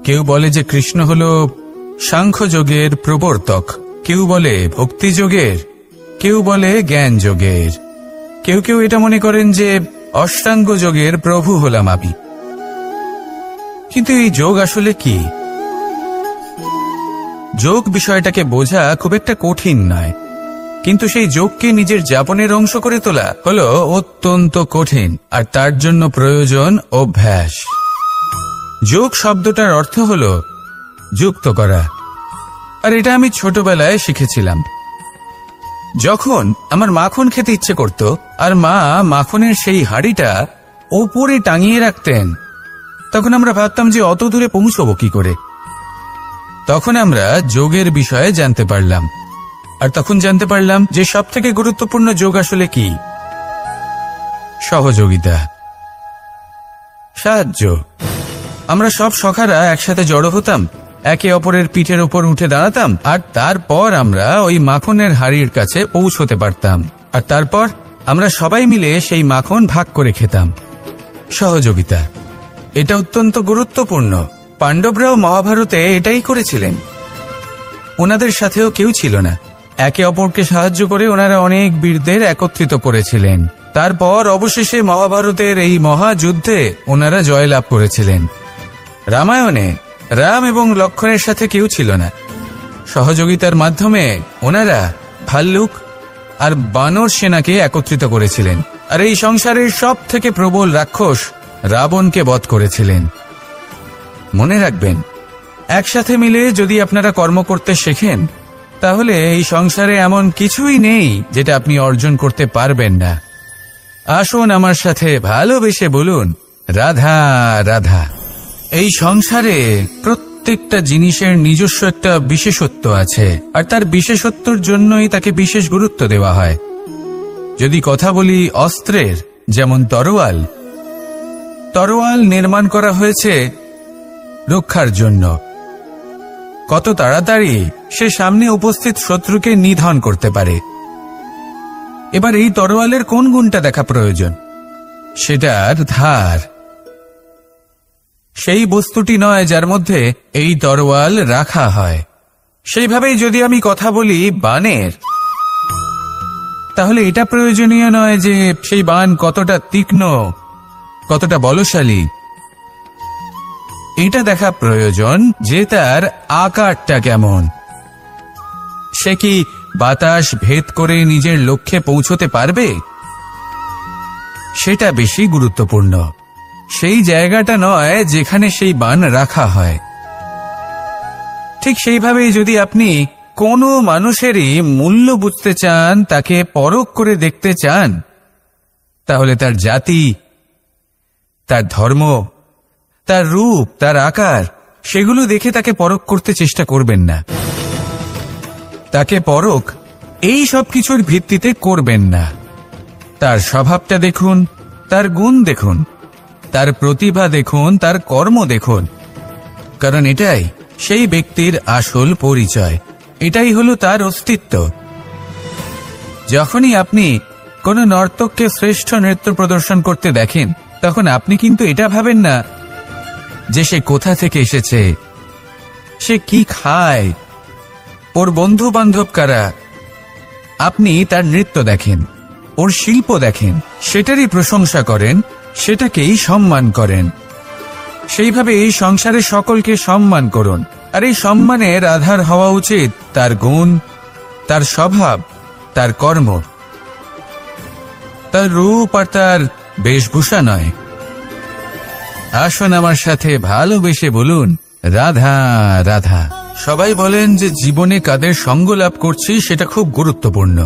কেউ বলে যে কৃষ্ণ হল সাংখ্যযোগের প্রবর্তক, কেউ বলে ভক্তিযোগের, কেউ বলে জ্ঞান যোগের, কেউ কেউ এটা মনে করেন যে অষ্টাঙ্গ যোগের প্রভু হলাম আমি। কিন্তু এই যোগ আসলে কি? যোগ বিষয়টাকে বোঝা খুব একটা কঠিন নয়, কিন্তু সেই যোগকে নিজের যাপনের অংশ করে তোলা হলো অত্যন্ত কঠিন, আর তার জন্য প্রয়োজন অভ্যাস। যোগ শব্দটার অর্থ হলো যুক্ত করা, আর এটা আমি ছোটবেলায় শিখেছিলাম। যখন আমার মাখন খেতে ইচ্ছে করত আর মা মাখনের সেই হাঁড়িটা ওপরে টাঙিয়ে রাখতেন, তখন আমরা ভাবতাম যে অত দূরে পৌঁছবো কি করে। তখন আমরা যোগের বিষয়ে জানতে পারলাম, আর তখন জানতে পারলাম যে সবথেকে গুরুত্বপূর্ণ যোগ আসলে কি? সহযোগিতা, সাহায্য। আমরা সব সখারা একসাথে জড়ো হতাম, একে অপরের পিঠের ওপর উঠে দাঁড়াতাম, আর তারপর আমরা ওই মাখনের হাড়ির কাছে পৌঁছতে পারতাম, আর তারপর আমরা সবাই মিলে সেই মাখন ভাগ করে খেতাম। সহযোগিতা, এটা অত্যন্ত গুরুত্বপূর্ণ। পাণ্ডবরাও মহাভারতে এটাই করেছিলেন। ওনাদের সাথেও কেউ ছিল না, একে অপরকে সাহায্য করে ওনারা অনেক বীরদের একত্রিত করেছিলেন। তারপর অবশেষে মহাভারতের এই মহাযুদ্ধে ওনারা জয়লাভ করেছিলেন। রামায়ণে রাম এবং লক্ষ্মণের সাথে কেউ ছিল না। সহযোগিতার মাধ্যমে ওনারা ভাল্লুক আর বানর সেনাকে একত্রিত করেছিলেন, আর এই সংসারের সব থেকে প্রবল রাক্ষস রাবণকে বধ করেছিলেন। মনে রাখবেন, একসাথে মিলে যদি আপনারা কর্ম করতে শেখেন, তাহলে এই সংসারে এমন কিছুই নেই যেটা আপনি অর্জন করতে পারবেন না। আসুন আমার সাথে ভালোবেসে বলুন, রাধা রাধা। এই সংসারে প্রত্যেকটা জিনিসের নিজস্ব একটা বিশেষত্ব আছে, আর তার বিশেষত্বর জন্যই তাকে বিশেষ গুরুত্ব দেওয়া হয়। যদি কথা বলি অস্ত্রের, যেমন তরোয়াল, তরোয়াল নির্মাণ করা হয়েছে রক্ষার জন্য। কত তাড়াতাড়ি সে সামনে উপস্থিত শত্রুকে নিধন করতে পারে। এবার এই তরোয়ালের কোন গুণটা দেখা প্রয়োজন? সেটার ধার। সেই বস্তুটি নয় যার মধ্যে এই তরোয়াল রাখা হয়। সেইভাবেই যদি আমি কথা বলি বানের, তাহলে এটা প্রয়োজনীয় নয় যে সেই বান কতটা তীক্ষ্ণ, কতটা বলশালী। এটা দেখা প্রয়োজন যে তার আকারটা কেমন। সে কি বাতাস ভেদ করে নিজের লক্ষ্যে পৌঁছতে পারবে? সেটা বেশি গুরুত্বপূর্ণ। সেই জায়গাটা নয় যেখানে সেই বান রাখা হয়। ঠিক সেইভাবেই যদি আপনি কোনো মানুষেরই মূল্য বুঝতে চান, তাকে পরখ করে দেখতে চান, তাহলে তার জাতি, তার ধর্ম, তার রূপ, তার আকার, সেগুলো দেখে তাকে পরখ করতে চেষ্টা করবেন না। তাকে পরখ এই সব কিছুর ভিত্তিতে করবেন না। তার স্বভাবটা দেখুন, তার গুণ দেখুন, তার প্রতিভা দেখুন, তার কর্ম দেখুন, কারণ এটাই সেই ব্যক্তির আসল পরিচয়। এটাই হলো তার অস্তিত্ব। যখনই আপনি কোনো নর্তককে শ্রেষ্ঠ নৃত্য প্রদর্শন করতে দেখেন, তখন আপনি কিন্তু এটা ভাবেন না যে সে কোথা থেকে এসেছে, সে কি খায়, ওর বন্ধু বান্ধব কারা। আপনি তার নৃত্য দেখেন, ওর শিল্প দেখেন, সেটারই প্রশংসা করেন, সেটাকেই সম্মান করেন। সেইভাবে এই সংসারে সকলকে সম্মান করুন, আর এই সম্মানের আধার হওয়া উচিত তার গুণ, তার স্বভাব, তার কর্ম, তার রূপ আর তার বেশভূষা নয়। আসুন আমার সাথে ভালোবেসে বলুন, রাধা রাধা। সবাই বলেন যে জীবনে কাদের সঙ্গ লাভ করছি সেটা খুব গুরুত্বপূর্ণ।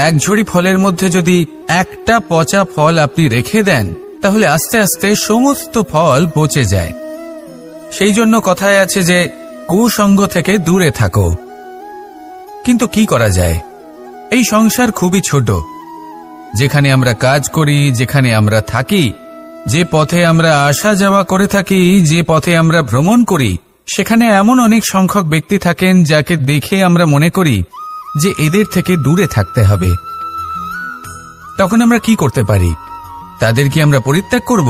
এক ঝুড়ি ফলের মধ্যে যদি একটা পচা ফল আপনি রেখে দেন, তাহলে আস্তে আস্তে সমস্ত ফল পচে যায়। সেই জন্য কথায় আছে যে কুসঙ্গ থেকে দূরে থাকো। কিন্তু কি করা যায়? এই সংসার খুবই ছোট। যেখানে আমরা কাজ করি, যেখানে আমরা থাকি, যে পথে আমরা আসা যাওয়া করে থাকি, যে পথে আমরা ভ্রমণ করি, সেখানে এমন অনেক সংখ্যক ব্যক্তি থাকেন যাকে দেখে আমরা মনে করি যে এদের থেকে দূরে থাকতে হবে। তখন আমরা কি করতে পারি? তাদের কি আমরা পরিত্যাগ করব?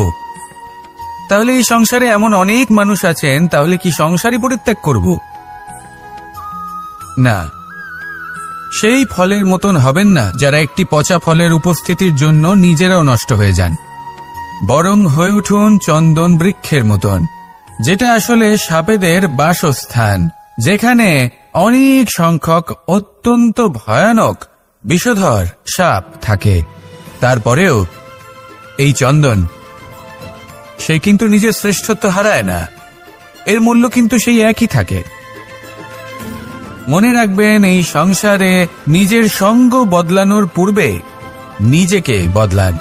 তাহলে এই সংসারে এমন অনেক মানুষ আছেন, তাহলে কি সংসারই পরিত্যাগ করব? না, সেই ফলের মতন হবেন না যারা একটি পচা ফলের উপস্থিতির জন্য নিজেরাও নষ্ট হয়ে যান। বরং হয়ে উঠুন চন্দন বৃক্ষের মতন, যেটা আসলে সাপেদের বাসস্থান, যেখানে অনেক সংখ্যক অত্যন্ত ভয়ানক বিষধর সাপ থাকে। তারপরেও এই চন্দন, সে কিন্তু নিজের শ্রেষ্ঠত্ব হারায় না, এর মূল্য কিন্তু সেই একই থাকে। মনে রাখবেন, এই সংসারে নিজের সঙ্গ বদলানোর পূর্বে নিজেকে বদলান।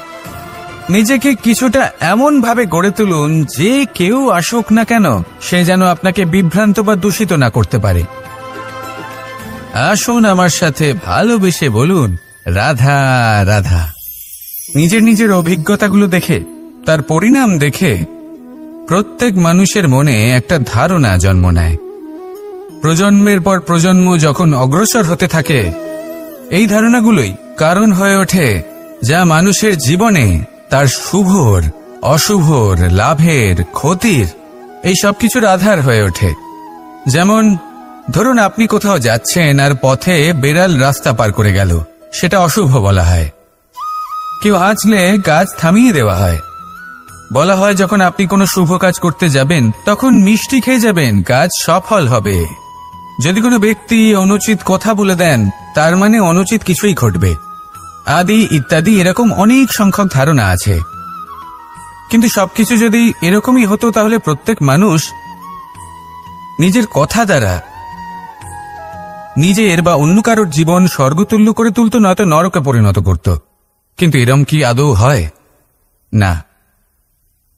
নিজেকে কিছুটা এমন ভাবে গড়ে তুলুন যে কেউ আসুক না কেন সে যেন আপনাকে বিভ্রান্ত বা দূষিত না করতে পারে। আসুন আমার সাথে ভালোবেসে বলুন, রাধা রাধা। নিজের নিজের অভিজ্ঞতাগুলো দেখে, তার পরিণাম দেখে প্রত্যেক মানুষের মনে একটা ধারণা জন্ম নেয়। প্রজন্মের পর প্রজন্ম যখন অগ্রসর হতে থাকে, এই ধারণাগুলোই কারণ হয়ে ওঠে যা মানুষের জীবনে তার শুভর, অশুভর, লাভের, ক্ষতির এই সব কিছুর আধার হয়ে ওঠে। যেমন ধরুন, আপনি কোথাও যাচ্ছেন আর পথে বেড়াল রাস্তা পার করে গেল, সেটা অশুভ বলা হয়। কেউ হাঁচলে কাজ থামিয়ে দেওয়া হয়। বলা হয় যখন আপনি কোনো শুভ কাজ করতে যাবেন তখন মিষ্টি খেয়ে যাবেন, কাজ সফল হবে। যদি কোনো ব্যক্তি অনুচিত কথা বলে দেন, তার মানে অনুচিত কিছুই ঘটবে, আদি ইত্যাদি। এরকম অনেক সংখ্যক ধারণা আছে। কিন্তু সবকিছু যদি এরকমই হতো, তাহলে প্রত্যেক মানুষ নিজের কথা দ্বারা নিজের বা অন্য কারোর জীবন স্বর্গতুল্য করে তুলত, নয়তো নরকে পরিণত করত। কিন্তু এরম কি আদৌ হয়? না,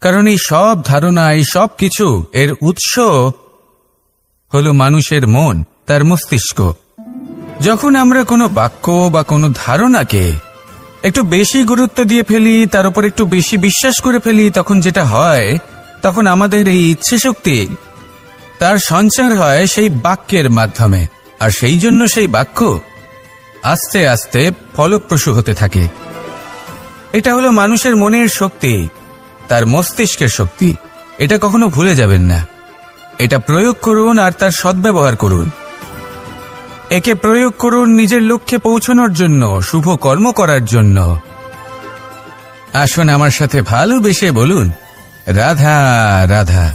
কারণ এই সব ধারণা, এই সব কিছু এর উৎস হলো মানুষের মন, তার মস্তিষ্ক। যখন আমরা কোনো বাক্য বা কোনো ধারণাকে একটু বেশি গুরুত্ব দিয়ে ফেলি, তার উপর একটু বেশি বিশ্বাস করে ফেলি, তখন যেটা হয়, তখন আমাদের এই ইচ্ছে শক্তি তার সঞ্চার হয় সেই বাক্যের মাধ্যমে, আর সেই জন্য সেই বাক্য আস্তে আস্তে ফলপ্রসূ হতে থাকে। এটা হলো মানুষের মনের শক্তি, তার মস্তিষ্কের শক্তি। এটা কখনো ভুলে যাবেন না। এটা প্রয়োগ করুন আর তার সদ্ব্যবহার করুন। একে প্রয়োগ করুন নিজের লক্ষ্যে পৌঁছানোর জন্য, শুভ কর্ম করার জন্য। আসুন আমার সাথে ভালোবেসে বলুন, রাধা রাধা।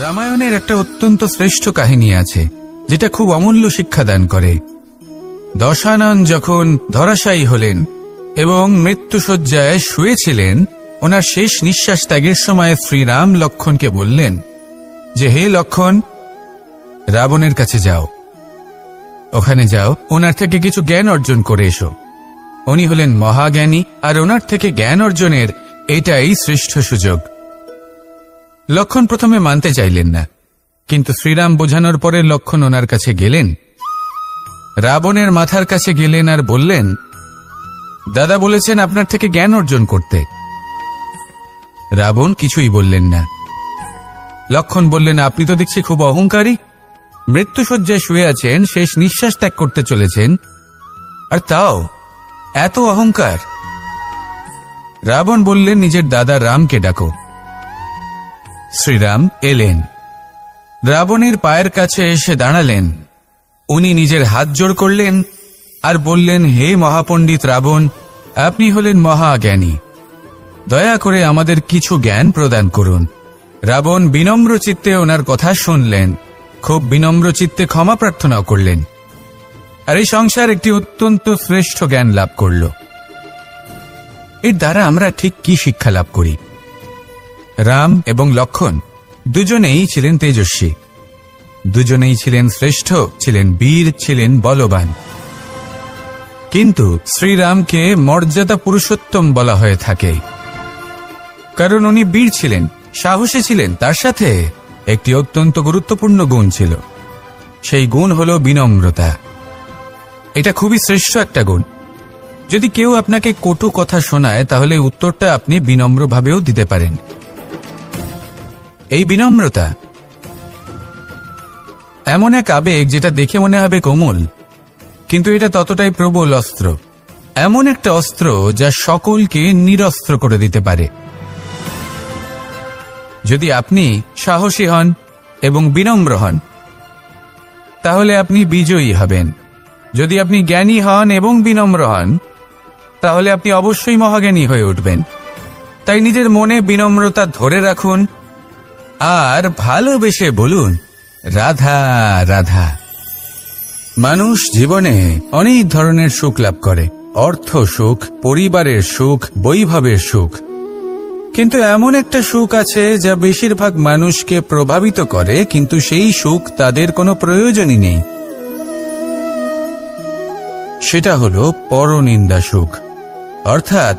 রামায়ণের একটা অত্যন্ত শ্রেষ্ঠ কাহিনী আছে, যেটা খুব অমূল্য শিক্ষাদান করে। দশানন যখন ধরাশায়ী হলেন এবং মৃত্যুশয্যায় শুয়েছিলেন, ওনার শেষ নিঃশ্বাস ত্যাগের সময় শ্রীরাম লক্ষ্মণকে বললেন যে, হে লক্ষ্মণ, রাবণের কাছে যাও, ওখানে যাও, ওনার থেকে কিছু জ্ঞান অর্জন করে এসো। উনি হলেন মহাজ্ঞানী, আর ওনার থেকে জ্ঞান অর্জনের এটাই শ্রেষ্ঠ সুযোগ। লক্ষ্মণ প্রথমে মানতে চাইলেন না, কিন্তু শ্রীরাম বোঝানোর পরে লক্ষ্মণ ওনার কাছে গেলেন, রাবণের মাথার কাছে গেলেন আর বললেন, দাদা বলেছেন আপনার থেকে জ্ঞান অর্জন করতে। রাবণ কিছুই বললেন না। লক্ষ্মণ বললেন, আপনি তো দেখছি খুব অহংকারী, মৃত্যুশয্যায় শুয়ে আছেন, শেষ নিঃশ্বাস ত্যাগ করতে চলেছেন, আর তাও এত অহংকার। রাবণ বললেন, নিজের দাদা রামকে ডাকো। শ্রীরাম এলেন, রাবণের পায়ের কাছে এসে দাঁড়ালেন। উনি নিজের হাত জোড় করলেন আর বললেন, হে মহাপণ্ডিত রাবণ, আপনি হলেন মহাজ্ঞানী, দয়া করে আমাদের কিছু জ্ঞান প্রদান করুন। রাবণ বিনম্র চিত্তে ওনার কথা শুনলেন, খুব বিনম্র চিত্তে ক্ষমা প্রার্থনাও করলেন, আর এই সংসার একটি অত্যন্ত শ্রেষ্ঠ জ্ঞান লাভ করল। এর দ্বারা আমরা ঠিক কি শিক্ষা লাভ করি? রাম এবং লক্ষ্মণ দুজনেই ছিলেন তেজস্বী, দুজনেই ছিলেন শ্রেষ্ঠ, ছিলেন বীর, ছিলেন বলবান। কিন্তু শ্রীরামকে মর্যাদা পুরুষোত্তম বলা হয়ে থাকে, কারণ উনি বীর ছিলেন, সাহসী ছিলেন, তার সাথে একটি অত্যন্ত গুরুত্বপূর্ণ গুণ ছিল। সেই গুণ হল বিনম্রতা। এটা খুবই শ্রেষ্ঠ একটা গুণ। যদি কেউ আপনাকে কটু কথা শোনায়, তাহলে উত্তরটা আপনি বিনম্রভাবেও দিতে পারেন। এই বিনম্রতা এমন এক আবেগ যেটা দেখে মনে হবে কোমল, কিন্তু এটা ততটাই প্রবল অস্ত্র। এমন একটা অস্ত্র যা সকলকে নিরস্ত্র করে দিতে পারে। যদি আপনি সাহসী হন এবং বিনম্র হন, তাহলে আপনি বিজয়ী হবেন। যদি আপনি জ্ঞানী হন এবং বিনম্র হন, তাহলে আপনি অবশ্যই মহাজ্ঞানী হয়ে উঠবেন। তাই নিজের মনে বিনম্রতা ধরে রাখুন আর ভালোবেসে বলুন, রাধা রাধা। মানুষ জীবনে অনেক ধরনের সুখ লাভ করে, অর্থ সুখ, পরিবারের সুখ, বৈভবের সুখ। কিন্তু এমন একটা সুখ আছে যা বেশিরভাগ মানুষকে প্রভাবিত করে, কিন্তু সেই সুখ তাদের কোনো প্রয়োজনই নেই। সেটা হলো পরনিন্দা সুখ। অর্থাৎ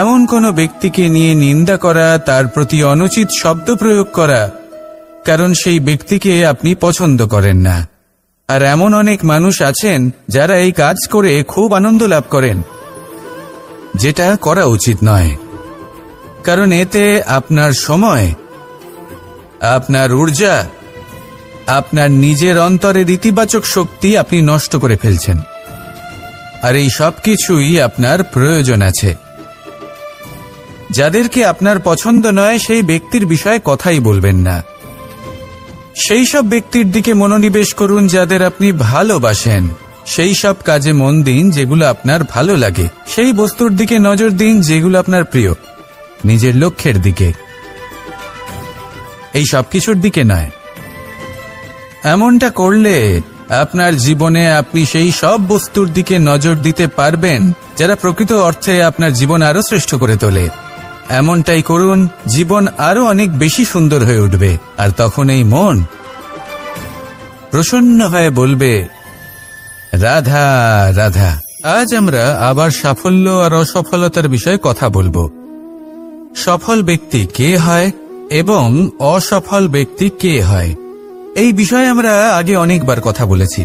এমন কোনো ব্যক্তিকে নিয়ে নিন্দা করা, তার প্রতি অনুচিত শব্দ প্রয়োগ করা, কারণ সেই ব্যক্তিকে আপনি পছন্দ করেন না। আর এমন অনেক মানুষ আছেন যারা এই কাজ করে খুব আনন্দ লাভ করেন, যেটা করা উচিত নয়। কারণ এতে আপনার সময়, আপনার ঊর্জা, আপনার নিজের অন্তরের ইতিবাচক শক্তি আপনি নষ্ট করে ফেলছেন। আর এই সব কিছুই আপনার প্রয়োজন আছে। যাদেরকে আপনার পছন্দ নয় সেই ব্যক্তির বিষয়ে কথাই বলবেন না। সেই সব ব্যক্তির দিকে মনোনিবেশ করুন যাদের আপনি ভালোবাসেন। সেই সব কাজে মন দিন যেগুলো আপনার ভালো লাগে। সেই বস্তুর দিকে নজর দিন যেগুলো আপনার প্রিয়, নিজের লক্ষ্যের দিকে, এই সব কিছুর দিকে নয়। এমনটা করলে আপনার জীবনে আপনি সেই সব বস্তুর দিকে নজর দিতে পারবেন যারা প্রকৃত অর্থে আপনার জীবন আরো শ্রেষ্ঠ করে তোলে। এমনটাই করুন, জীবন আরো অনেক বেশি সুন্দর হয়ে উঠবে। আর তখন এই মন প্রসন্ন হয়ে বলবে, রাধা রাধা। আজ আমরা আবার সাফল্য আর অসফলতার বিষয়ে কথা বলবো। সফল ব্যক্তি কে হয় এবং অসফল ব্যক্তি কে হয়, এই বিষয়ে আমরা আগে অনেকবার কথা বলেছি।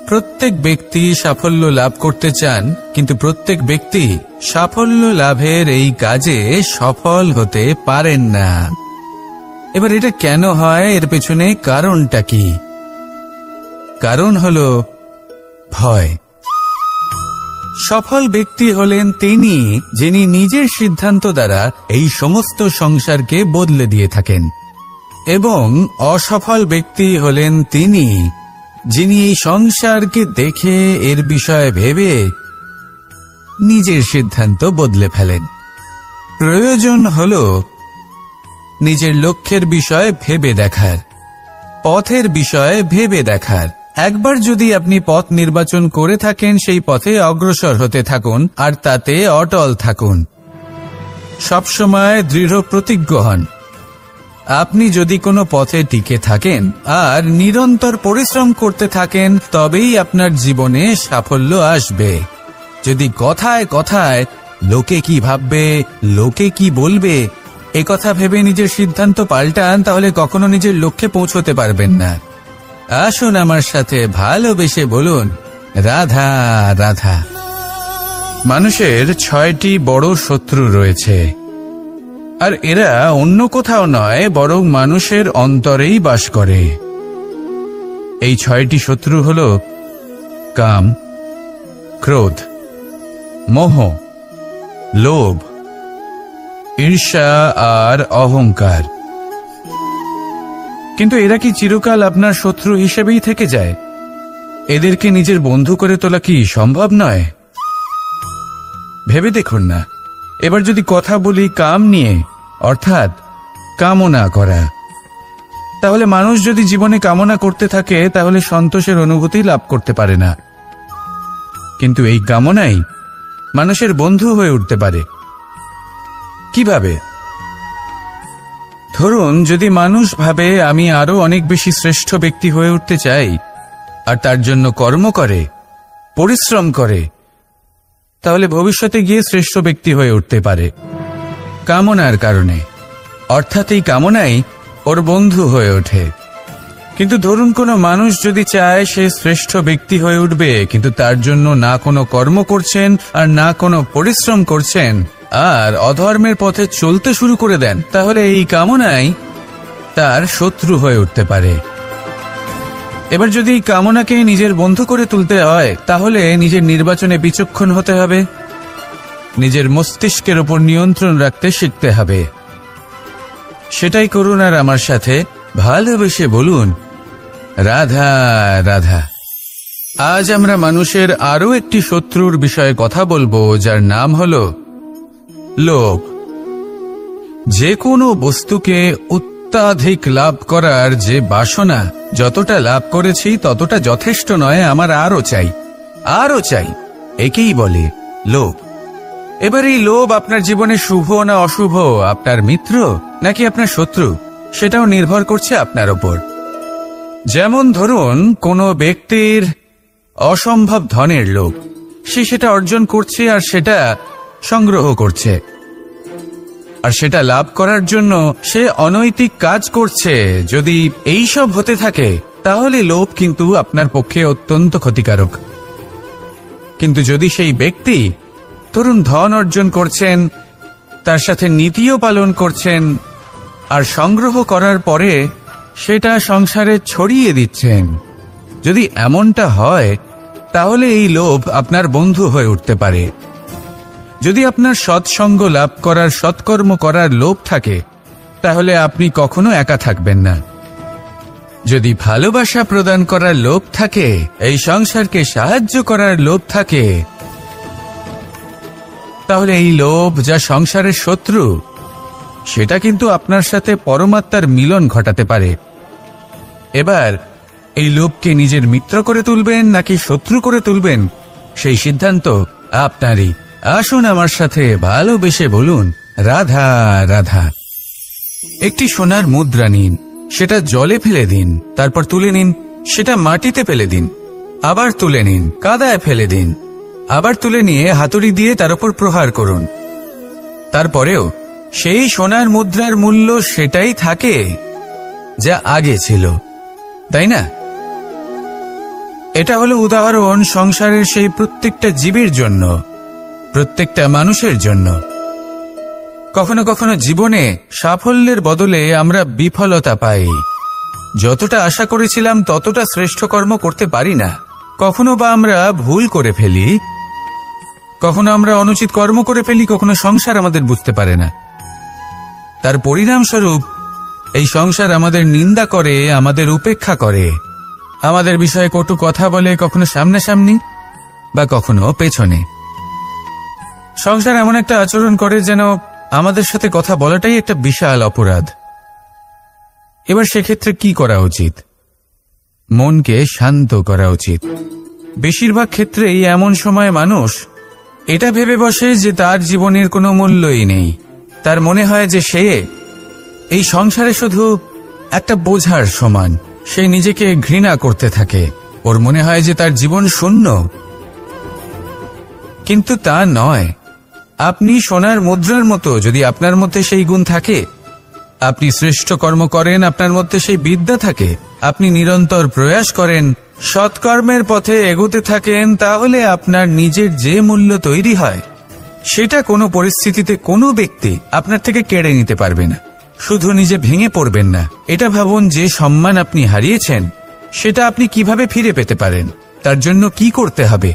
প্রত্যেক ব্যক্তি সাফল্য লাভ করতে চান, কিন্তু প্রত্যেক ব্যক্তি সাফল্য লাভের এই কাজে সফল হতে পারেন না। এবার এটা কেন হয়, এর পেছনে কারণটা কি? কারণ হলো ভয়। সফল ব্যক্তি হলেন তিনি যিনি নিজের সিদ্ধান্ত দ্বারা এই সমস্ত সংসারকে বদলে দিয়ে থাকেন, এবং অসফল ব্যক্তি হলেন তিনি যিনি এই সংসারকে দেখে এর বিষয়ে ভেবে নিজের সিদ্ধান্ত বদলে ফেলেন। প্রয়োজন হল নিজের লক্ষ্যের বিষয়ে ভেবে দেখার, পথের বিষয়ে ভেবে দেখার। একবার যদি আপনি পথ নির্বাচন করে থাকেন, সেই পথে অগ্রসর হতে থাকুন আর তাতে অটল থাকুন। সবসময় দৃঢ় প্রতিজ্ঞ হন। আপনি যদি কোনো পথে টিকে থাকেন আর নিরন্তর পরিশ্রম করতে থাকেন, তবেই আপনার জীবনে সাফল্য আসবে। যদি কথায় কথায় লোকে কি ভাববে, লোকে কি বলবে, একথা ভেবে নিজের সিদ্ধান্ত পাল্টান, তাহলে কখনো নিজের লক্ষ্যে পৌঁছতে পারবেন না। আসুন আমার সাথে ভালোবেসে বলুন, রাধা রাধা। মানুষের 6টি বড় শত্রু রয়েছে, আর এরা অন্য কোথাও নয়, বরং মানুষের অন্তরেই বাস করে। এই 6টি শত্রু হল কাম, ক্রোধ, মোহ, লোভ, ঈর্ষা আর অহংকার। কিন্তু এরা কি চিরকাল আপনার শত্রু হিসেবেই থেকে যায়? এদেরকে নিজের বন্ধু করে তোলা কি সম্ভব নয়? ভেবে দেখুন না। এবার যদি কথা বলি কাম নিয়ে, অর্থাৎ কামনা করা, তাহলে মানুষ যদি জীবনে কামনা করতে থাকে তাহলে সন্তোষের অনুভূতি লাভ করতে পারে না। কিন্তু এই কামনাই মানুষের বন্ধু হয়ে উঠতে পারে। কিভাবে? ধরুন, যদি মানুষ ভাবে আমি আরো অনেক বেশি শ্রেষ্ঠ ব্যক্তি হয়ে উঠতে চাই, আর তার জন্য কর্ম করে, পরিশ্রম করে, তাহলে ভবিষ্যতে গিয়ে শ্রেষ্ঠ ব্যক্তি হয়ে উঠতে পারে কামনার কারণে। অর্থাৎ এই কামনাই ওর বন্ধু হয়ে ওঠে। কিন্তু ধরুন কোনো মানুষ যদি চায় সে শ্রেষ্ঠ ব্যক্তি হয়ে উঠবে, কিন্তু তার জন্য না কোনো কর্ম করছেন আর না কোনো পরিশ্রম করছেন, আর অধর্মের পথে চলতে শুরু করে দেন, তাহলে এই কামনাই তার শত্রু হয়ে উঠতে পারে। এবার যদি কামনাকে নিজের বন্ধু করে তুলতে হয় তাহলে নিজের নির্বাচনে বিচক্ষণ হতে হবে, নিজের মস্তিষ্কের উপর নিয়ন্ত্রণ রাখতে শিখতে হবে। সেটাই করুন আর আমার সাথে ভালোবেসে বলুন, রাধা রাধা। আজ আমরা মানুষের আরো একটি শত্রুর বিষয়ে কথা বলবো, যার নাম হলো লোভ। যে কোনো বস্তুকে অত্যাধিক লাভ করার যে বাসনা, যতটা লাভ করেছি ততটা যথেষ্ট নয়, আমার আরো চাই, আরো চাই, একেই বলে লোভ। এবার এই লোভ আপনার জীবনে শুভ না অশুভ, আপনার মিত্র নাকি আপনার শত্রু, সেটাও নির্ভর করছে আপনার ওপর। যেমন ধরুন, কোনো ব্যক্তির অসম্ভব ধনের লোভ, সে সেটা অর্জন করছে আর সেটা সংগ্রহ করছে, আর সেটা লাভ করার জন্য সে অনৈতিক কাজ করছে। যদি এই সব হতে থাকে তাহলে লোভ কিন্তু আপনার পক্ষে অত্যন্ত ক্ষতিকারক। কিন্তু যদি সেই ব্যক্তি ধরুন ধন অর্জন করছেন, তার সাথে নীতিও পালন করছেন, আর সংগ্রহ করার পরে সেটা সংসারে ছড়িয়ে দিচ্ছেন, যদি এমনটা হয় তাহলে এই লোভ আপনার বন্ধু হয়ে উঠতে পারে। যদি আপনার সৎসঙ্গ লাভ করার, সৎকর্ম করার লোভ থাকে তাহলে আপনি কখনো একা থাকবেন না। যদি ভালোবাসা প্রদান করার লোভ থাকে, এই সংসারকে সাহায্য করার লোভ থাকে, তাহলে এই লোভ যা সংসারের শত্রু, সেটা কিন্তু আপনার সাথে পরমাত্মার মিলন ঘটাতে পারে। এবার এই লোভকে নিজের মিত্র করে তুলবেন নাকি শত্রু করে তুলবেন, সেই সিদ্ধান্ত আপনারই। আসুন আমার সাথে ভালোবেসে বলুন, রাধা রাধা। একটি সোনার মুদ্রা নিন, সেটা জলে ফেলে দিন, তারপর তুলে নিন, সেটা মাটিতে ফেলে দিন, আবার তুলে নিন, কাদায় ফেলে দিন, আবার তুলে নিয়ে হাতুড়ি দিয়ে তার উপর প্রহার করুন। তারপরেও সেই সোনার মুদ্রার মূল্য সেটাই থাকে যা আগে ছিল, তাই না? এটা হলো উদাহরণ সংসারের সেই প্রত্যেকটা জীবের জন্য, প্রত্যেকটা মানুষের জন্য। কখনো কখনো জীবনে সাফল্যের বদলে আমরা বিফলতা পাই। যতটা আশা করেছিলাম ততটা শ্রেষ্ঠ কর্ম করতে পারি না। কখনো বা আমরা ভুল করে ফেলি, কখনো আমরা অনুচিত কর্ম করে ফেলি, কখনো সংসার আমাদের বুঝতে পারে না। তার পরিণামস্বরূপ এই সংসার আমাদের নিন্দা করে, আমাদের উপেক্ষা করে, আমাদের বিষয়ে কটু কথা বলে, কখনো সামনাসামনি বা কখনো পেছনে। সংসার এমন একটা আচরণ করে যেন আমাদের সাথে কথা বলাটাই একটা বিশাল অপরাধ। এবার সেক্ষেত্রে কি করা উচিত? মনকে শান্ত করা উচিত। বেশিরভাগ ক্ষেত্রেই এমন সময় মানুষ এটা ভেবে বসে যে তার জীবনের কোনো মূল্যই নেই। তার মনে হয় যে সে এই সংসারে শুধু একটা বোঝার সমান। সে নিজেকে ঘৃণা করতে থাকে, ওর মনে হয় যে তার জীবন শূন্য। কিন্তু তা নয়। আপনি সোনার মুদ্রার মতো, যদি আপনার মধ্যে সেই গুণ থাকে, আপনি শ্রেষ্ঠ কর্ম করেন, আপনার মধ্যে সেই বিদ্যা থাকে, আপনি নিরন্তর প্রয়াস করেন, সৎকর্মের পথে এগোতে থাকেন, তাহলে আপনার নিজের যে মূল্য তৈরি হয় সেটা কোনো পরিস্থিতিতে কোনো ব্যক্তি আপনার থেকে কেড়ে নিতে পারবে না। শুধু নিজে ভেঙে পড়বেন না। এটা ভাবুন, যে সম্মান আপনি হারিয়েছেন সেটা আপনি কিভাবে ফিরে পেতে পারেন, তার জন্য কি করতে হবে।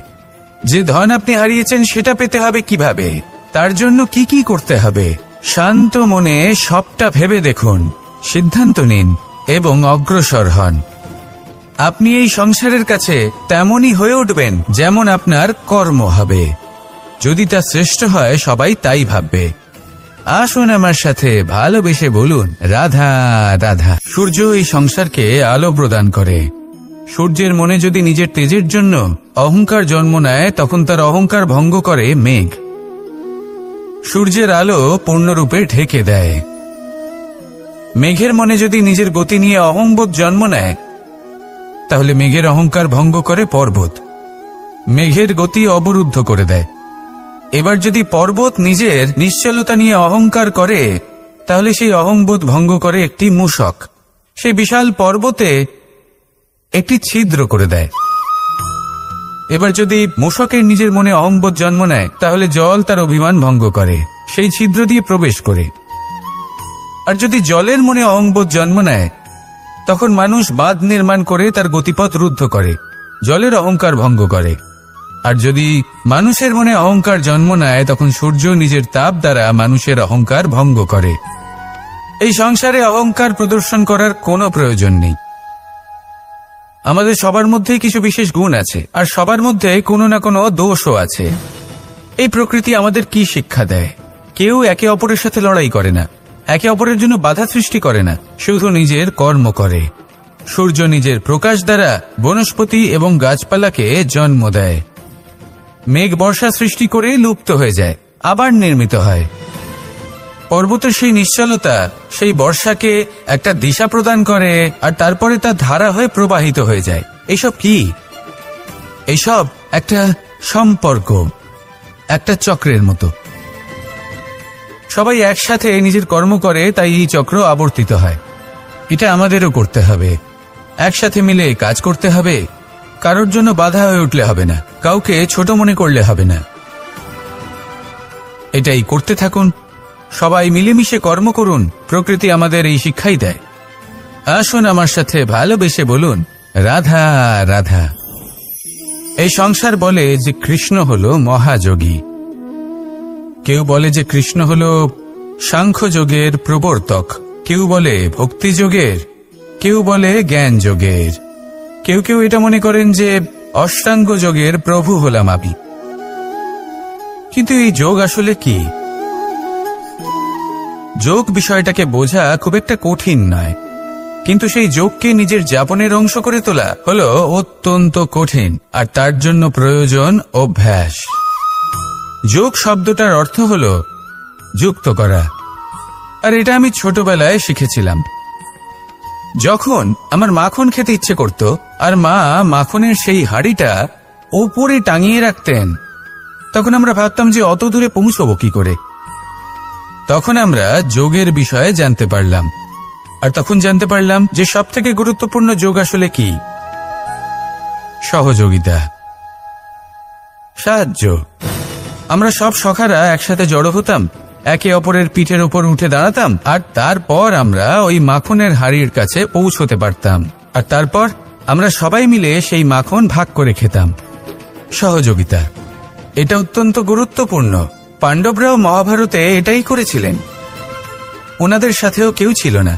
যে ধন আপনি হারিয়েছেন সেটা পেতে হবে কিভাবে, তার জন্য কি কি করতে হবে। শান্ত মনে সবটা ভেবে দেখুন, সিদ্ধান্ত নিন এবং অগ্রসর হন। আপনি এই সংসারের কাছে তেমনই হয়ে উঠবেন যেমন আপনার কর্ম হবে। যদি তা শ্রেষ্ঠ হয় সবাই তাই ভাববে। আসুন আমার সাথে ভালোবেসে বলুন, রাধা রাধা। সূর্য এই সংসারকে আলো প্রদান করে। সূর্যের মনে যদি নিজের তেজের জন্য অহংকার জন্ম নেয়, তখন তার অহংকার ভঙ্গ করে মেঘ। সূর্যের আলো পূর্ণরূপে ঢেকে দেয়। মেঘের মনে যদি নিজের গতি নিয়ে অহংবোধ জন্ম নেয়, তাহলে মেঘের অহংকার ভঙ্গ করে পর্বত। মেঘের গতি অবরুদ্ধ করে দেয়। এবার যদি পর্বত নিজের নিশ্চলতা নিয়ে অহংকার করে, তাহলে সেই অহংবোধ ভঙ্গ করে একটি মূষক। সেই বিশাল পর্বতে একটি ছিদ্র করে দেয়। এবার যদি মূষকের নিজের মনে অহংবোধ জন্ম নেয়, তাহলে জল তার অভিমান ভঙ্গ করে, সেই ছিদ্র দিয়ে প্রবেশ করে। আর যদি জলের মনে অহংবোধ জন্ম নেয়, তখন মানুষ বাঁধ নির্মাণ করে তার গতিপথ রুদ্ধ করে, জলের অহংকার ভঙ্গ করে। আর যদি মানুষের মনে অহংকার জন্ম নেয়, তখন সূর্য নিজের তাপ দ্বারা মানুষের অহংকার ভঙ্গ করে। এই সংসারে অহংকার প্রদর্শন করার কোনো প্রয়োজন নেই। আমাদের সবার মধ্যেই কিছু বিশেষ গুণ আছে, আর সবার মধ্যে কোনো না কোনো দোষও আছে। এই প্রকৃতি আমাদের কি শিক্ষা দেয়? কেউ একে অপরের সাথে লড়াই করে না, একে অপরের জন্য বাধা সৃষ্টি করে না, শুধু নিজের কর্ম করে। সূর্য নিজের প্রকাশ দ্বারা বনস্পতি এবং গাছপালাকে জন্ম দেয়। মেঘ বর্ষা সৃষ্টি করে লুপ্ত হয়ে যায়, আবার নির্মিত হয়। পর্বতের সেই নিশ্চলতা সেই বর্ষাকে একটা দিশা প্রদান করে, আর তারপরে তা ধারা হয়ে প্রবাহিত হয়ে যায়। এসব কি? এসব একটা সম্পর্ক, একটা চক্রের মতো। সবাই একসাথে নিজের কর্ম করে, তাই এই চক্র আবর্তিত হয়। এটা আমাদেরও করতে হবে, একসাথে মিলে কাজ করতে হবে। কারোর জন্য বাধা হয়ে উঠলে হবে না, কাউকে ছোট মনে করলে হবে না। এটাই করতে থাকুন, সবাই মিলেমিশে কর্ম করুন। প্রকৃতি আমাদের এই শিক্ষাই দেয়। আসুন আমার সাথে ভালোবেসে বলুন, রাধা রাধা। এই সংসার বলে যে কৃষ্ণ হলো মহাযোগী, কেউ বলে যে কৃষ্ণ হলো সাংখ্যযোগের প্রবর্তক, কেউ বলে ভক্তিযোগের, কেউ বলে জ্ঞান যোগের, কেউ কেউ এটা মনে করেন যে অষ্টাঙ্গ যোগের প্রভু হলাম আমি। কিন্তু এই যোগ আসলে কি? যোগ বিষয়টাকে বোঝা খুব একটা কঠিন নয়, কিন্তু সেই যোগকে নিজের যাপনের অংশ করে তোলা হলো অত্যন্ত কঠিন, আর তার জন্য প্রয়োজন অভ্যাস। যোগ শব্দটার অর্থ হলো যুক্ত করা, আর এটা আমি ছোটবেলায় শিখেছিলাম। যখন আমার মাখন খেতে ইচ্ছে করত, আর মা মাখনের সেই হাঁড়িটা ওপরে টাঙিয়ে রাখতেন, তখন আমরা ভাবতাম যে অত দূরে পৌঁছবো কি করে। তখন আমরা যোগের বিষয়ে জানতে পারলাম, আর তখন জানতে পারলাম যে সবথেকে গুরুত্বপূর্ণ যোগ আসলে কি? সহযোগিতা, সাহায্য। আমরা সব সখারা একসাথে জড়ো হতাম, একে অপরের পিঠের উপর উঠে দাঁড়াতাম, আর তারপর আমরা ওই মাখনের হাড়ির কাছে পৌঁছতে পারতাম, আর তারপর আমরা সবাই মিলে সেই মাখন ভাগ করে খেতাম। সহযোগিতা, এটা অত্যন্ত গুরুত্বপূর্ণ। পাণ্ডবরাও মহাভারতে এটাই করেছিলেন। ওনাদের সাথেও কেউ ছিল না,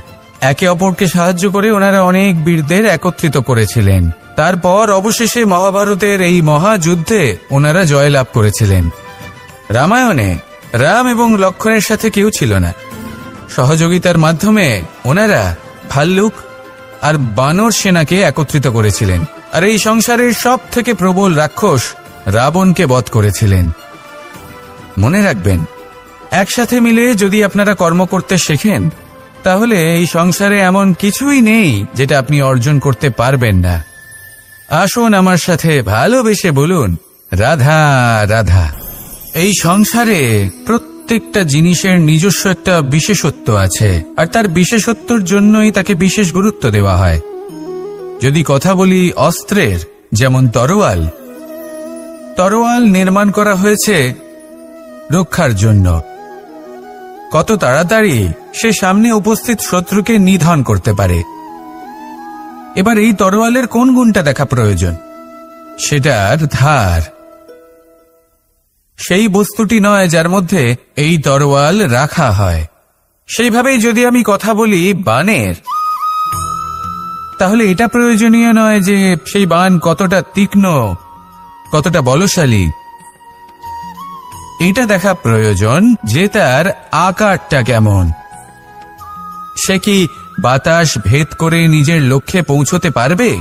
একে অপরকে সাহায্য করে ওনারা অনেক বীরদের একত্রিত করেছিলেন। তারপর অবশেষে মহাভারতের এই মহাযুদ্ধে ওনারা জয়লাভ করেছিলেন। রামায়ণে রাম এবং লক্ষ্মণের সাথে কেউ ছিল না। সহযোগিতার মাধ্যমে ওনারা ভাল্লুক আর বানর সেনাকে একত্রিত করেছিলেন, আর এই সংসারের সব থেকে প্রবল রাক্ষস রাবণকে বধ করেছিলেন। মনে রাখবেন, একসাথে মিলে যদি আপনারা কর্ম করতে শেখেন, তাহলে এই সংসারে এমন কিছুই নেই যেটা আপনি অর্জন করতে পারবেন না। আসুন আমার সাথে ভালোবেসে বলুন, রাধা রাধা। এই সংসারে প্রত্যেকটা জিনিসের নিজস্ব একটা বিশেষত্ব আছে, আর তার বিশেষত্বর জন্যই তাকে বিশেষ গুরুত্ব দেওয়া হয়। যদি কথা বলি অস্ত্রের, যেমন তরোয়াল। তরোয়াল নির্মাণ করা হয়েছে রক্ষার জন্য। কত তাড়াতাড়ি সে সামনে উপস্থিত শত্রুকে নিধন করতে পারে। এবার এই তরোয়ালের কোন গুণটা দেখা প্রয়োজন? সেটার ধার। সেই বস্তুটি নয় যার মধ্যে এই তরোয়াল রাখা হয়। সেইভাবেই যদি আমি কথা বলি বানের, তাহলে এটা প্রয়োজনীয় নয় যে সেই বান কতটা তীক্ষ্ণ, কতটা বলশালী। এটা দেখা প্রয়োজন যে তার আকারটা কেমন। সে কি বাতাস ভেদ করে নিজের লক্ষ্যে পৌঁছতে পারবে?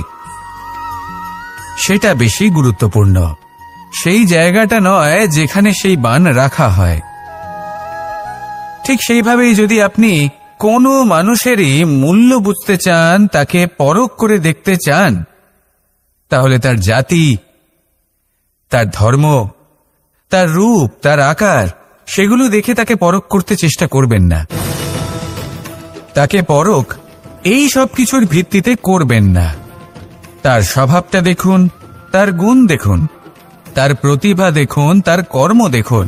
সেটা বেশি গুরুত্বপূর্ণ। সেই জায়গাটা নয় যেখানে সেই বান রাখা হয়। ঠিক সেইভাবেই যদি আপনি কোনো মানুষেরই মূল্য বুঝতে চান, তাকে পরখ করে দেখতে চান, তাহলে তার জাতি, তার ধর্ম, তার রূপ, তার আকার, সেগুলো দেখে তাকে পরখ করতে চেষ্টা করবেন না। তাকে পরখ এই সব কিছুর ভিত্তিতে করবেন না। তার স্বভাবটা দেখুন, তার গুণ দেখুন, তার প্রতিভা দেখুন, তার কর্ম দেখুন,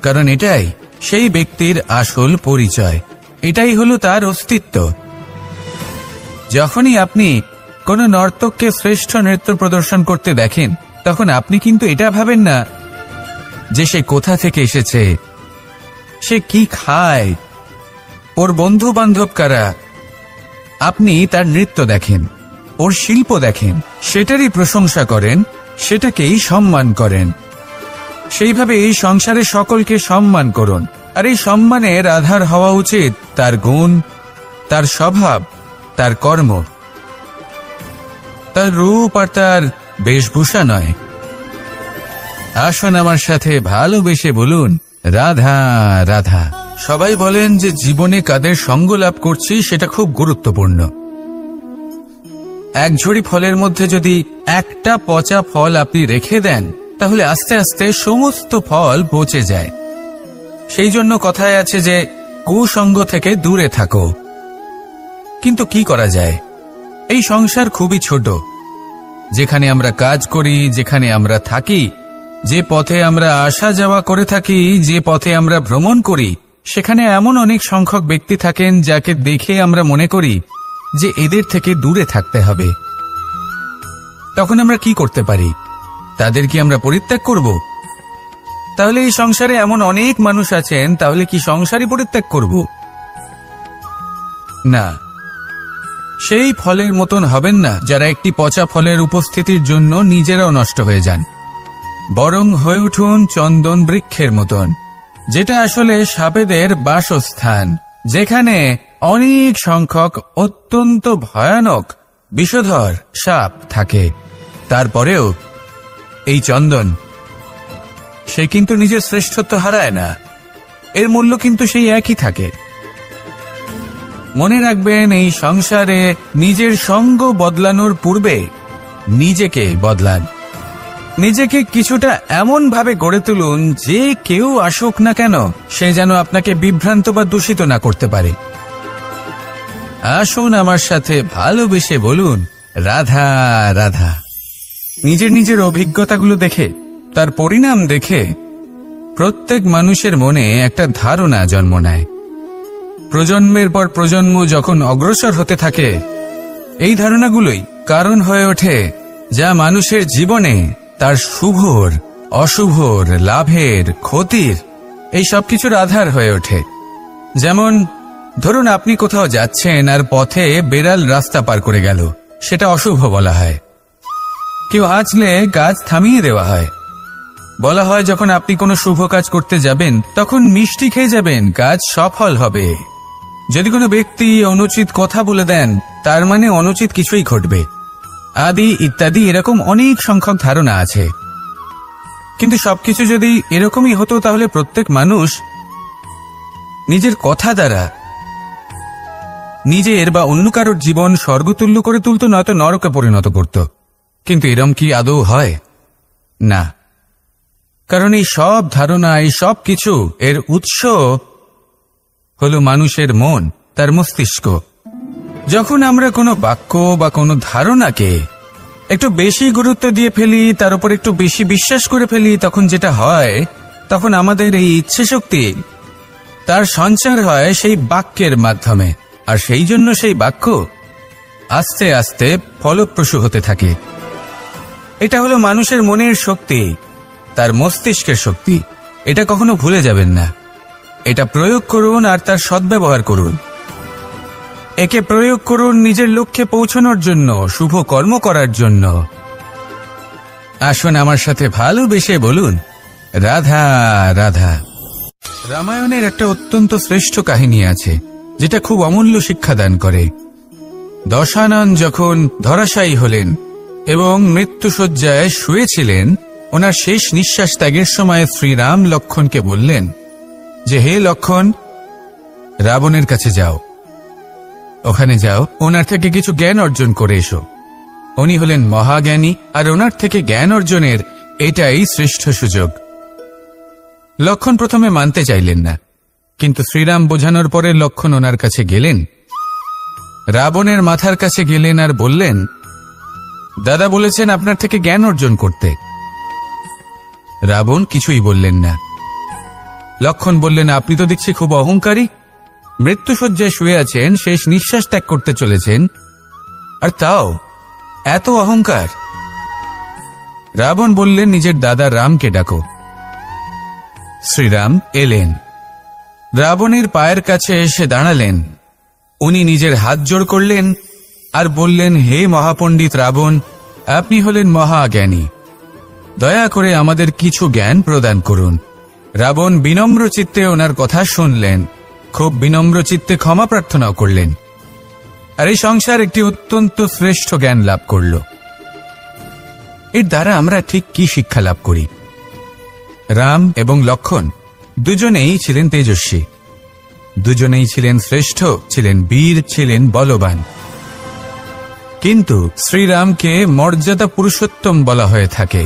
কারণ এটাই সেই ব্যক্তির আসল পরিচয়। এটাই হলো তার অস্তিত্ব। যখনই আপনি কোনো নর্তককে শ্রেষ্ঠ নৃত্য প্রদর্শন করতে দেখেন, তখন আপনি কিন্তু এটা ভাবেন না যে সে কোথা থেকে এসেছে, সে কি খায়, ওর বন্ধু বান্ধব কারা। আপনি তার নৃত্য দেখেন, ওর শিল্প দেখেন, সেটারই প্রশংসা করেন, সেটাকেই সম্মান করেন। সেইভাবে এই সংসারে সকলকে সম্মান করুন। আর এই সম্মানের আধার হওয়া উচিত তার গুণ, তার স্বভাব, তার কর্ম, তার রূপ আর তার বেশভূষা নয়। আসুন আমার সাথে ভালোবেসে বলুন, রাধা রাধা। সবাই বলেন যে জীবনে কাদের সঙ্গ লাভ করছি সেটা খুব গুরুত্বপূর্ণ। এক ঝুড়ি ফলের মধ্যে যদি একটা পচা ফল আপনি রেখে দেন, তাহলে আস্তে আস্তে সমস্ত ফল পচে যায়। সেই জন্য কথায় আছে যে কুসঙ্গ থেকে দূরে থাকো। কিন্তু কি করা যায়, এই সংসার খুবই ছোট। যেখানে আমরা কাজ করি, যেখানে আমরা থাকি, যে পথে আমরা আসা যাওয়া করে থাকি, যে পথে আমরা ভ্রমণ করি, সেখানে এমন অনেক সংখ্যক ব্যক্তি থাকেন যাকে দেখে আমরা মনে করি যে এদের থেকে দূরে থাকতে হবে। তখন আমরা কি করতে পারি? তাদের কি আমরা পরিত্যাগ করব? তাহলে এই সংসারে এমন অনেক মানুষ আছেন, তাহলে কি সংসারই পরিত্যাগ করব? না, সেই ফলের মতন হবেন না যারা একটি পচা ফলের উপস্থিতির জন্য নিজেরাও নষ্ট হয়ে যান। বরং হয়ে উঠুন চন্দন বৃক্ষের মতন, যেটা আসলে সাপেদের বাসস্থান, যেখানে অনেক সংখ্যক অত্যন্ত ভয়ানক বিষধর সাপ থাকে। তারপরেও এই চন্দন, সে কিন্তু নিজের শ্রেষ্ঠত্ব হারায় না, এর মূল্য কিন্তু সেই একই থাকে। মনে রাখবেন, এই সংসারে নিজের সঙ্গ বদলানোর পূর্বে নিজেকে বদলান। নিজেকে কিছুটা এমন ভাবে গড়ে তুলুন যে কেউ আসুক না কেন সে যেন আপনাকে বিভ্রান্ত বা দূষিত না করতে পারে। আসুন আমার সাথে ভালোবেসে বলুন, রাধা রাধা। নিজের নিজের অভিজ্ঞতাগুলো দেখে, তার পরিণাম দেখে প্রত্যেক মানুষের মনে একটা ধারণা জন্ম নেয়। প্রজন্মের পর প্রজন্ম যখন অগ্রসর হতে থাকে, এই ধারণাগুলোই কারণ হয়ে ওঠে যা মানুষের জীবনে তার শুভর, অশুভর, লাভের, ক্ষতির এই সব কিছুর আধার হয়ে ওঠে। যেমন ধরুন, আপনি কোথাও যাচ্ছেন আর পথে বেড়াল রাস্তা পার করে গেল, সেটা অশুভ বলা হয়। কেউ হাঁচলে কাজ থামিয়ে দেওয়া হয়। বলা হয় যখন আপনি কোনো শুভ কাজ করতে যাবেন তখন মিষ্টি খেয়ে যাবেন, কাজ সফল হবে। যদি কোনো ব্যক্তি অনুচিত কথা বলে দেন, তার মানে অনুচিত কিছুই ঘটবে, আদি ইত্যাদি। এরকম অনেক সংখ্যক ধারণা আছে। কিন্তু সবকিছু যদি এরকমই হতো, তাহলে প্রত্যেক মানুষ নিজের কথা দ্বারা নিজের বা অন্য কারোর জীবন স্বর্গতুল্য করে তুলত, নয়তো নরকে পরিণত করত। কিন্তু এরম কি আদৌ হয়? না। কারণ এই সব ধারণা, এই সব কিছু এর উৎস হলো মানুষের মন, তার মস্তিষ্ক। যখন আমরা কোনো বাক্য বা কোনো ধারণাকে একটু বেশি গুরুত্ব দিয়ে ফেলি, তার উপর একটু বেশি বিশ্বাস করে ফেলি, তখন যেটা হয়, তখন আমাদের এই ইচ্ছে শক্তি তার সঞ্চার হয় সেই বাক্যের মাধ্যমে। আর সেই জন্য সেই বাক্য আস্তে আস্তে ফলপ্রসূ হতে থাকে। এটা হলো মানুষের মনের শক্তি, তার মস্তিষ্কের শক্তি। এটা কখনো ভুলে যাবেন না। এটা প্রয়োগ করুন আর তার সদ্ব্যবহার করুন। একে প্রয়োগ করুন নিজের লক্ষ্যে পৌঁছানোর জন্য, শুভ কর্ম করার জন্য। আসুন আমার সাথে ভালোবেসে বলুন, রাধা রাধা। রামায়ণের একটা অত্যন্ত শ্রেষ্ঠ কাহিনী আছে, যেটা খুব অমূল্য শিক্ষাদান করে। দশানন যখন ধরাশায়ী হলেন এবং মৃত্যুশয্যায় শুয়েছিলেন, ওনার শেষ নিঃশ্বাস ত্যাগের সময় শ্রীরাম লক্ষ্মণকে বললেন যে, হে লক্ষ্মণ, রাবণের কাছে যাও, ওখানে যাও, ওনার থেকে কিছু জ্ঞান অর্জন করে এসো। উনি হলেন মহাজ্ঞানী, আর ওনার থেকে জ্ঞান অর্জনের এটাই শ্রেষ্ঠ সুযোগ। লক্ষ্মণ প্রথমে মানতে চাইলেন না, কিন্তু শ্রীরাম বোঝানোর পরে লক্ষ্মণ ওনার কাছে গেলেন, রাবণের মাথার কাছে গেলেন আর বললেন, দাদা বলেছেন আপনার থেকে জ্ঞান অর্জন করতে। রাবণ কিছুই বললেন না। লক্ষ্মণ বললেন, আপনি তো দেখছি খুব অহংকারী, মৃত্যুশয্যায় শুয়ে আছেন, শেষ নিঃশ্বাস ত্যাগ করতে চলেছেন, আর তাও এত অহংকার। রাবণ বললেন, নিজের দাদা রামকে ডাকো। শ্রীরাম এলেন, রাবণের পায়ের কাছে এসে দাঁড়ালেন। উনি নিজের হাত জোড় করলেন আর বললেন, হে মহাপণ্ডিত রাবণ, আপনি হলেন মহাজ্ঞানী, দয়া করে আমাদের কিছু জ্ঞান প্রদান করুন। রাবণ বিনম্র চিত্তে ওনার কথা শুনলেন, খুব বিনম্র চিত্তে ক্ষমা প্রার্থনাও করলেন, আর এই সংসার একটি অত্যন্ত শ্রেষ্ঠ জ্ঞান লাভ করল। এর দ্বারা আমরা ঠিক কি শিক্ষা লাভ করি? রাম এবং লক্ষ্মণ দুজনেই ছিলেন তেজস্বী, দুজনেই ছিলেন শ্রেষ্ঠ, ছিলেন বীর, ছিলেন বলবান। কিন্তু শ্রীরামকে মর্যাদা পুরুষোত্তম বলা হয়ে থাকে,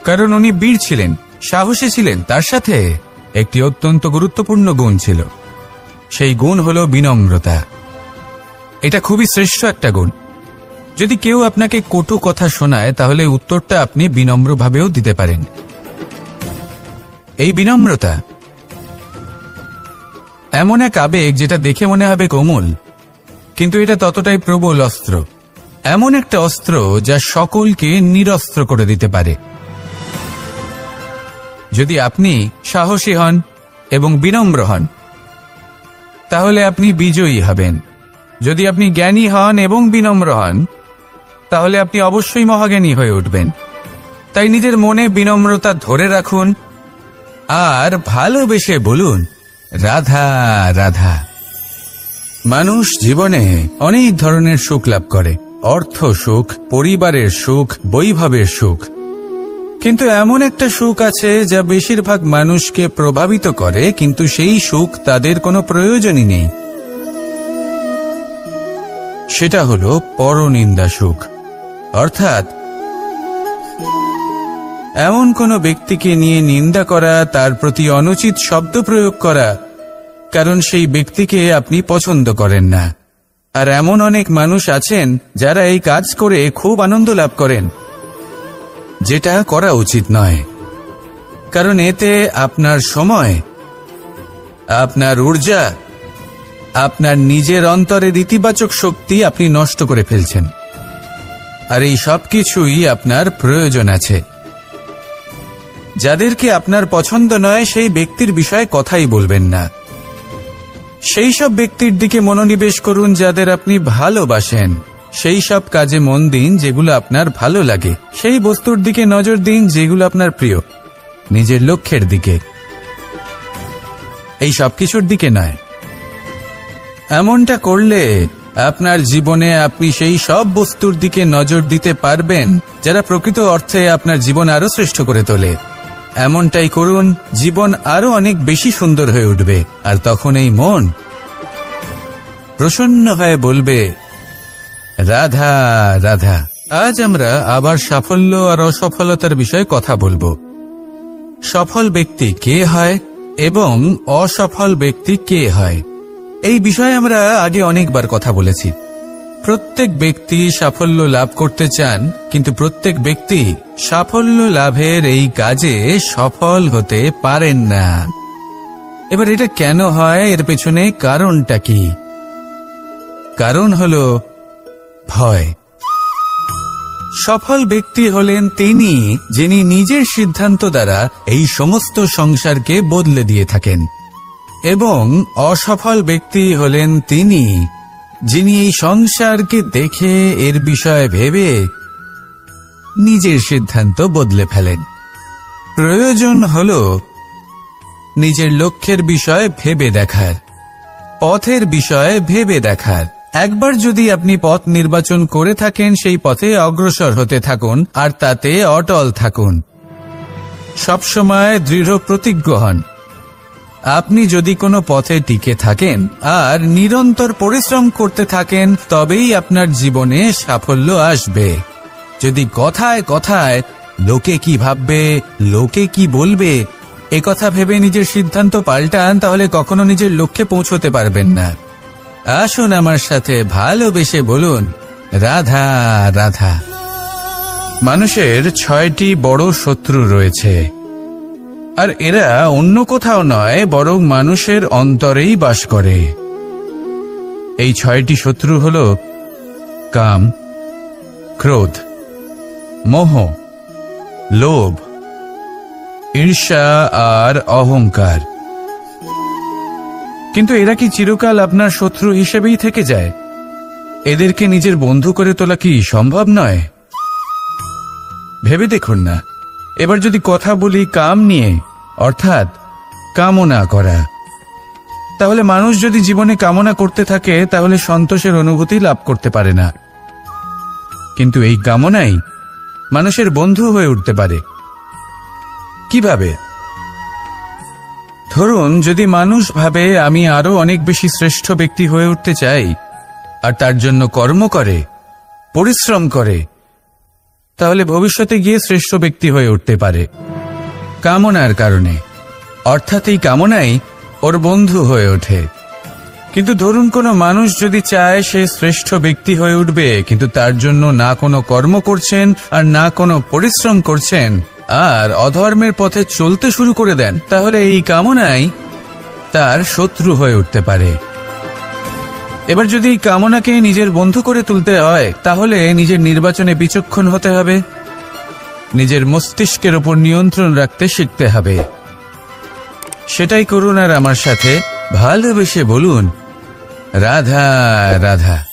কারণ উনি বীর ছিলেন, সাহসী ছিলেন। তার সাথে একটি অত্যন্ত গুরুত্বপূর্ণ গুণ ছিল, সেই গুণ হল বিনম্রতা। এটা খুবই শ্রেষ্ঠ একটা গুণ। যদি কেউ আপনাকে কটু কথা শোনায়, তাহলে উত্তরটা আপনি বিনম্রভাবেও দিতে পারেন। এই বিনম্রতা এমন এক আবেগ যেটা দেখে মনে হবে কোমল, কিন্তু এটা ততটাই প্রবল অস্ত্র, এমন একটা অস্ত্র যা সকলকে নিরস্ত্র করে দিতে পারে। যদি আপনি সাহসী হন এবং বিনম্র হন, তাহলে আপনি বিজয়ী হবেন। যদি আপনি জ্ঞানী হন এবং বিনম্র হন, তাহলে আপনি অবশ্যই মহাজ্ঞানী হয়ে উঠবেন। তাই নিজের মনে বিনম্রতা ধরে রাখুন আর ভালোবেসে বলুন, রাধা রাধা। মানুষ জীবনে অনেক ধরনের সুখ লাভ করে, অর্থ সুখ, পরিবারের সুখ, বৈভবের সুখ। কিন্তু এমন একটা সুখ আছে যা বেশিরভাগ মানুষকে প্রভাবিত করে, কিন্তু সেই সুখ তাদের কোনো প্রয়োজনই নেই। সেটা হলো পরনিন্দা সুখ। অর্থাৎ এমন কোনো ব্যক্তিকে নিয়ে নিন্দা করা, তার প্রতি অনুচিত শব্দ প্রয়োগ করা, কারণ সেই ব্যক্তিকে আপনি পছন্দ করেন না। আর এমন অনেক মানুষ আছেন যারা এই কাজ করে খুব আনন্দ লাভ করেন, যেটা করা উচিত নয়, কারণ এতে আপনার সময়, আপনার ঊর্জা, আপনার নিজের অন্তরের ইতিবাচক শক্তি আপনি নষ্ট করে ফেলছেন। আর এই সব কিছুই আপনার প্রয়োজন আছে। যাদেরকে আপনার পছন্দ নয়, সেই ব্যক্তির বিষয়ে কথাই বলবেন না। সেই সব ব্যক্তির দিকে মনোনিবেশ করুন যাদের আপনি ভালোবাসেন। সেই সব কাজে মন দিন যেগুলো আপনার ভালো লাগে। সেই বস্তুর দিকে নজর দিন যেগুলো আপনার প্রিয়, নিজের লক্ষ্যের দিকে, এই সব কিছুর দিকে নয়। এমনটা করলে আপনার জীবনে আপনি সেই সব বস্তুর দিকে নজর দিতে পারবেন যারা প্রকৃত অর্থে আপনার জীবন আরো শ্রেষ্ঠ করে তোলে। এমনটাই করুন, জীবন আরো অনেক বেশি সুন্দর হয়ে উঠবে। আর তখন এই মন প্রসন্ন হয়ে বলবে, রাধা রাধা। আজ আমরা আবার সাফল্য আর অসফলতার বিষয়ে কথা বলবো। সফল ব্যক্তি কে হয় এবং অসফল ব্যক্তি কে হয়, এই বিষয়ে আমরা আগে অনেকবার কথা বলেছি। প্রত্যেক ব্যক্তি সাফল্য লাভ করতে চান, কিন্তু প্রত্যেক ব্যক্তি সাফল্য লাভের এই কাজে সফল হতে পারেন না। এবার এটা কেন হয়, এর পেছনে কারণটা কি? কারণ হলো ভয়। সফল ব্যক্তি হলেন তিনি যিনি নিজের সিদ্ধান্ত দ্বারা এই সমস্ত সংসারকে বদলে দিয়ে থাকেন, এবং অসফল ব্যক্তি হলেন তিনি যিনি এই সংসারকে দেখে এর বিষয়ে ভেবে নিজের সিদ্ধান্ত বদলে ফেলেন। প্রয়োজন হল নিজের লক্ষ্যের বিষয়ে ভেবে দেখার, পথের বিষয়ে ভেবে দেখার। একবার যদি আপনি পথ নির্বাচন করে থাকেন, সেই পথে অগ্রসর হতে থাকুন আর তাতে অটল থাকুন। সবসময় দৃঢ় প্রতিজ্ঞ হন। আপনি যদি কোনো পথে টিকে থাকেন আর নিরন্তর পরিশ্রম করতে থাকেন, তবেই আপনার জীবনে সাফল্য আসবে। যদি কথায় কথায় লোকে কি ভাববে, লোকে কি বলবে, একথা ভেবে নিজের সিদ্ধান্ত পাল্টান, তাহলে কখনো নিজের লক্ষ্যে পৌঁছতে পারবেন না। আসুন আমার সাথে ভালোবেসে বলুন, রাধা রাধা। মানুষের 6টি বড় শত্রু রয়েছে, আর এরা অন্য কোথাও নয়, বরং মানুষের অন্তরেই বাস করে। এই 6টি শত্রু হল কাম, ক্রোধ, মোহ, লোভ, ঈর্ষা আর অহংকার। কিন্তু এরা কি চিরকাল আপনার শত্রু হিসেবেই থেকে যায়? এদেরকে নিজের বন্ধু করে তোলা কি সম্ভব নয়? ভেবে দেখুন না। এবার যদি কথা বলি কাম নিয়ে, অর্থাৎ কামনা করা, তাহলে মানুষ যদি জীবনে কামনা করতে থাকে তাহলে সন্তোষের অনুভূতি লাভ করতে পারে না। কিন্তু এই কামনাই মানুষের বন্ধু হয়ে উঠতে পারে। কিভাবে? ধরুন, যদি মানুষ ভাবে আমি আরো অনেক বেশি শ্রেষ্ঠ ব্যক্তি হয়ে উঠতে চাই, আর তার জন্য কর্ম করে, পরিশ্রম করে, তাহলে ভবিষ্যতে গিয়ে শ্রেষ্ঠ ব্যক্তি হয়ে উঠতে পারে কামনার কারণে। অর্থাৎ এই কামনাই ওর বন্ধু হয়ে ওঠে। কিন্তু ধরুন, কোনো মানুষ যদি চায় সে শ্রেষ্ঠ ব্যক্তি হয়ে উঠবে, কিন্তু তার জন্য না কোনো কর্ম করছেন আর না কোনো পরিশ্রম করছেন, আর অধর্মের পথে চলতে শুরু করে দেন, তাহলে এই কামনাই তার শত্রু হয়ে উঠতে পারে। এবার যদি এই কামনাকে নিজের বন্ধু করে তুলতে হয়, তাহলে নিজের নির্বাচনে বিচক্ষণ হতে হবে, নিজের মস্তিষ্কের উপর নিয়ন্ত্রণ রাখতে শিখতে হবে। সেটাই করুন আর আমার সাথে ভালোবেসে বলুন, রাধা রাধা।